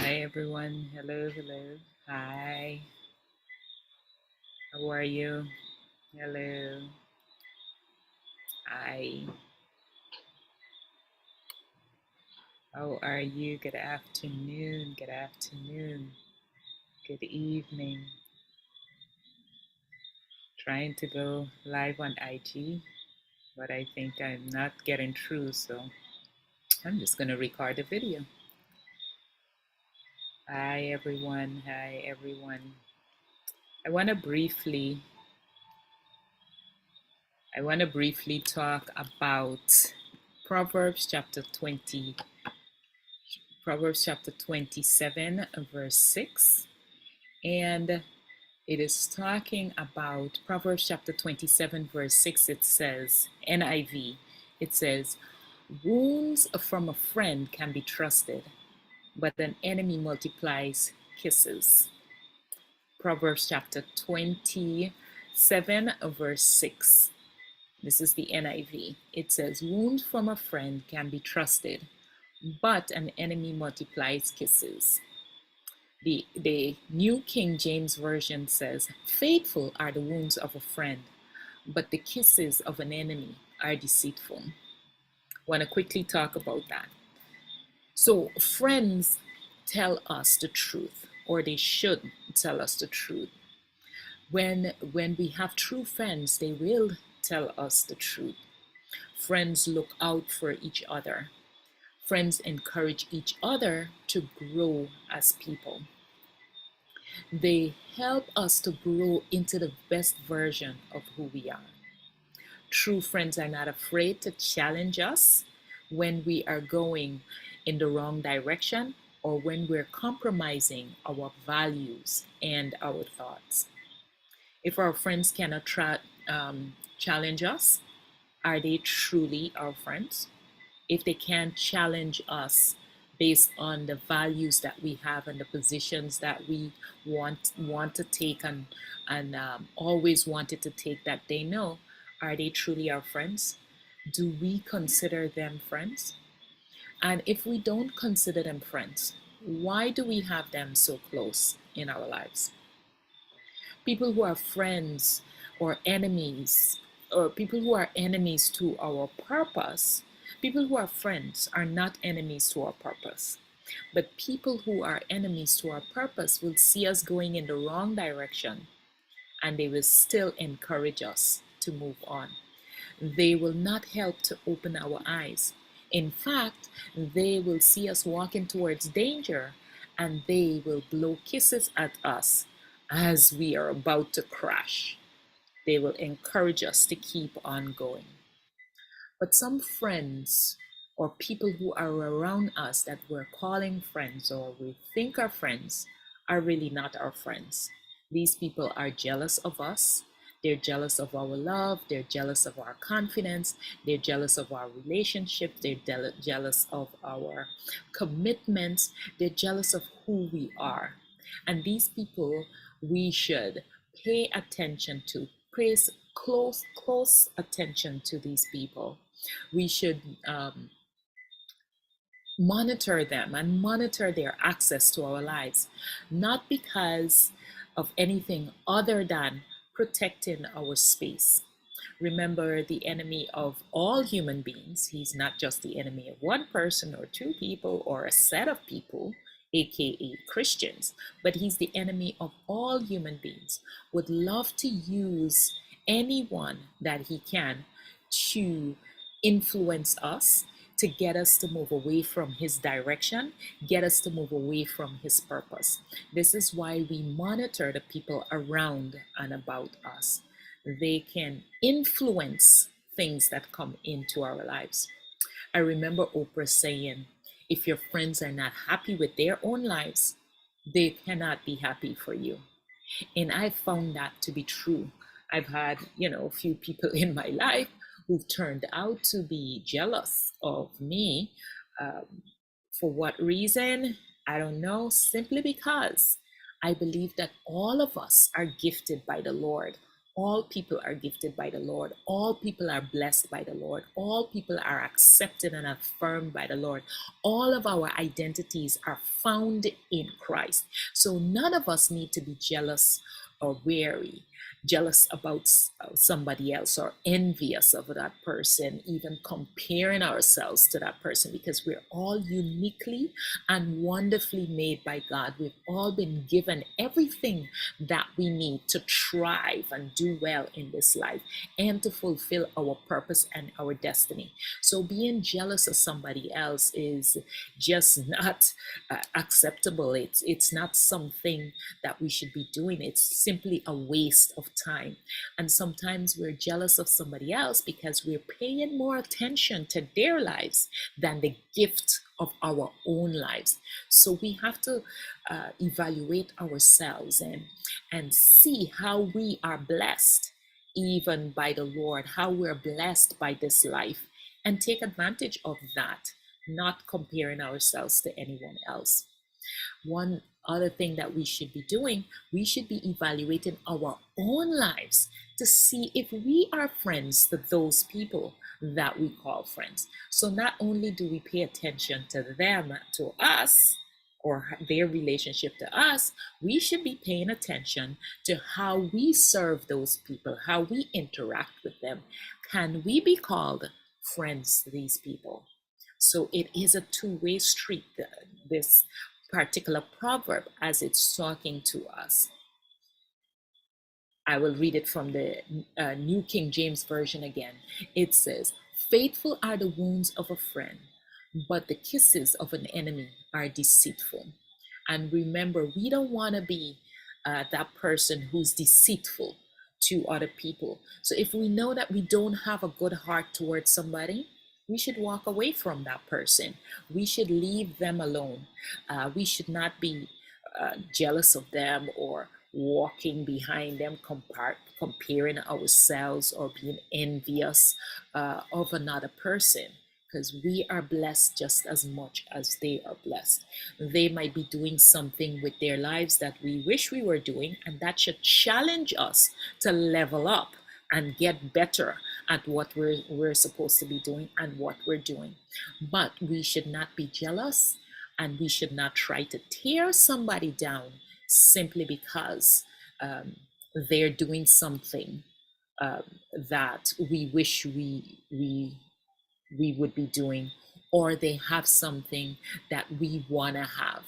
Hi everyone. Hello, hello. Hi. How are you? Hello. Hi. How are you? Good afternoon. Good afternoon. Good evening. Trying to go live on IG, but I think I'm not getting through, so I'm just going to record a video. Hi everyone. Hi everyone. I want to briefly talk about Proverbs chapter 20 Proverbs chapter 27, verse 6. And it is talking about Proverbs chapter 27, verse 6. It says, NIV, it says, wounds from a friend can be trusted, but an enemy multiplies kisses. Proverbs chapter 27, verse 6. This is the NIV. It says, wounds from a friend can be trusted, but an enemy multiplies kisses. The New King James Version says, faithful are the wounds of a friend, but the kisses of an enemy are deceitful. I want to quickly talk about that. So, friends tell us the truth, or they should tell us the truth. When we have true friends, they will tell us the truth. Friends look out for each other. Friends encourage each other to grow as people. They help us to grow into the best version of who we are. True friends are not afraid to challenge us when we are going in the wrong direction or when we're compromising our values and our thoughts. If our friends cannot challenge us, are they truly our friends? If they can't challenge us based on the values that we have and the positions that we want to take and always wanted to take, that they know, are they truly our friends? Do we consider them friends? And if we don't consider them friends, why do we have them so close in our lives? People who are friends or enemies, or people who are enemies to our purpose, people who are friends are not enemies to our purpose. But people who are enemies to our purpose will see us going in the wrong direction and they will still encourage us to move on. They will not help to open our eyes. In fact, they will see us walking towards danger and they will blow kisses at us as we are about to crash. They will encourage us to keep on going. But some friends or people who are around us that we're calling friends or we think are friends are really not our friends. These people are jealous of us. They're jealous of our love. They're jealous of our confidence. They're jealous of our relationship. They're jealous of our commitments. They're jealous of who we are. And these people we should pay attention to, pay close attention to these people. We should monitor them and monitor their access to our lives, not because of anything other than protecting our space. Remember, the enemy of all human beings, he's not just the enemy of one person or two people or a set of people, aka Christians, but he's the enemy of all human beings, would love to use anyone that he can to influence us, to get us to move away from his direction, get us to move away from his purpose. This is why we monitor the people around and about us. They can influence things that come into our lives. I remember Oprah saying, if your friends are not happy with their own lives, they cannot be happy for you. And I found that to be true. I've had, a few people in my life who've turned out to be jealous of me. Um, for what reason? I don't know, simply because I believe that all of us are gifted by the Lord. All people are gifted by the Lord. All people are blessed by the Lord. All people are accepted and affirmed by the Lord. All of our identities are found in Christ. So none of us need to be jealous or weary, jealous about somebody else, or envious of that person, even comparing ourselves to that person, because we're all uniquely and wonderfully made by God. We've all been given everything that we need to thrive and do well in this life and to fulfill our purpose and our destiny. So being jealous of somebody else is just not acceptable. It's not something that we should be doing. It's simply a waste of time. And sometimes we're jealous of somebody else because we're paying more attention to their lives than the gift of our own lives. So we have to evaluate ourselves and see how we are blessed even by the Lord, how we're blessed by this life, and take advantage of that, not comparing ourselves to anyone else. One other thing that we should be doing, we should be evaluating our own lives to see if we are friends to those people that we call friends. So not only do we pay attention to them, to us, or their relationship to us, we should be paying attention to how we serve those people, how we interact with them. Can we be called friends to these people? So it is a two-way street, this particular proverb, as it's talking to us. I will read it from the New King James Version again. It says, "Faithful are the wounds of a friend, but the kisses of an enemy are deceitful." And remember, we don't want to be that person who's deceitful to other people. So if we know that we don't have a good heart towards somebody, we should walk away from that person. We should leave them alone. We should not be jealous of them or walking behind them, comparing ourselves or being envious of another person, because we are blessed just as much as they are blessed. They might be doing something with their lives that we wish we were doing, and that should challenge us to level up and get better at what we're supposed to be doing and what we're doing. But we should not be jealous, and we should not try to tear somebody down simply because they're doing something um, that we wish we would be doing, or they have something that we want to have.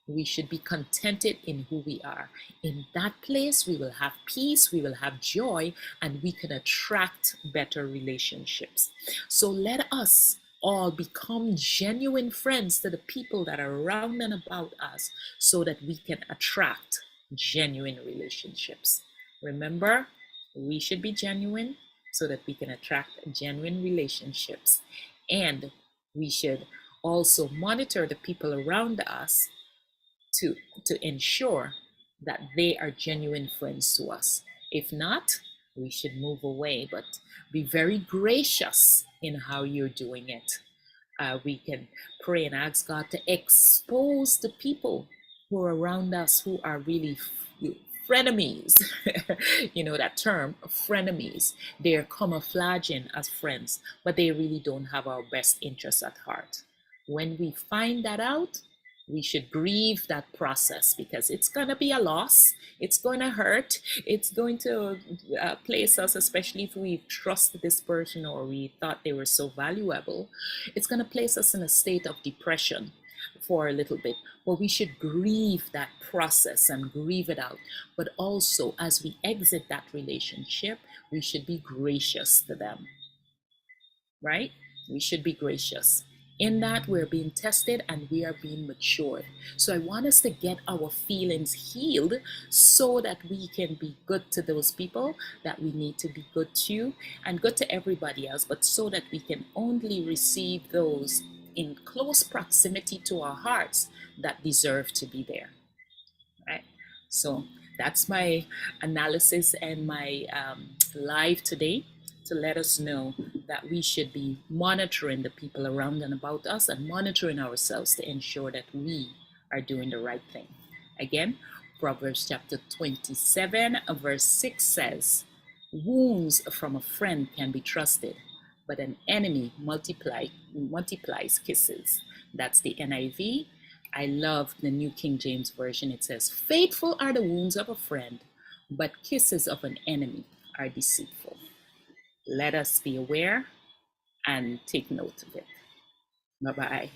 We should be contented in who we are. In that place, we will have peace, we will have joy, and we can attract better relationships. So let us all become genuine friends to the people that are around and about us so that we can attract genuine relationships. Remember, we should be genuine so that we can attract genuine relationships. And we should also monitor the people around us to, to ensure that they are genuine friends to us. If not, we should move away, but be very gracious in how you're doing it. We can pray and ask God to expose the people who are around us who are really frenemies. You know that term, frenemies. They're camouflaging as friends, but they really don't have our best interests at heart. When we find that out, we should grieve that process, because it's going to be a loss. It's going to hurt. It's going to place us, especially if we trusted this person or we thought they were so valuable, it's going to place us in a state of depression for a little bit. But we should grieve that process and grieve it out. But also, as we exit that relationship, we should be gracious to them, right? We should be gracious. In that, we're being tested and we are being matured. So I want us to get our feelings healed so that we can be good to those people that we need to be good to, and good to everybody else, but so that we can only receive those in close proximity to our hearts that deserve to be there, right? So that's my analysis and my live today, to let us know that we should be monitoring the people around and about us and monitoring ourselves to ensure that we are doing the right thing. Again, Proverbs chapter 27, verse 6 says, Wounds from a friend can be trusted, but an enemy multiplies kisses. That's the NIV. I love the New King James Version. It says, "Faithful are the wounds of a friend, but kisses of an enemy are deceitful." Let us be aware and take note of it. Bye bye.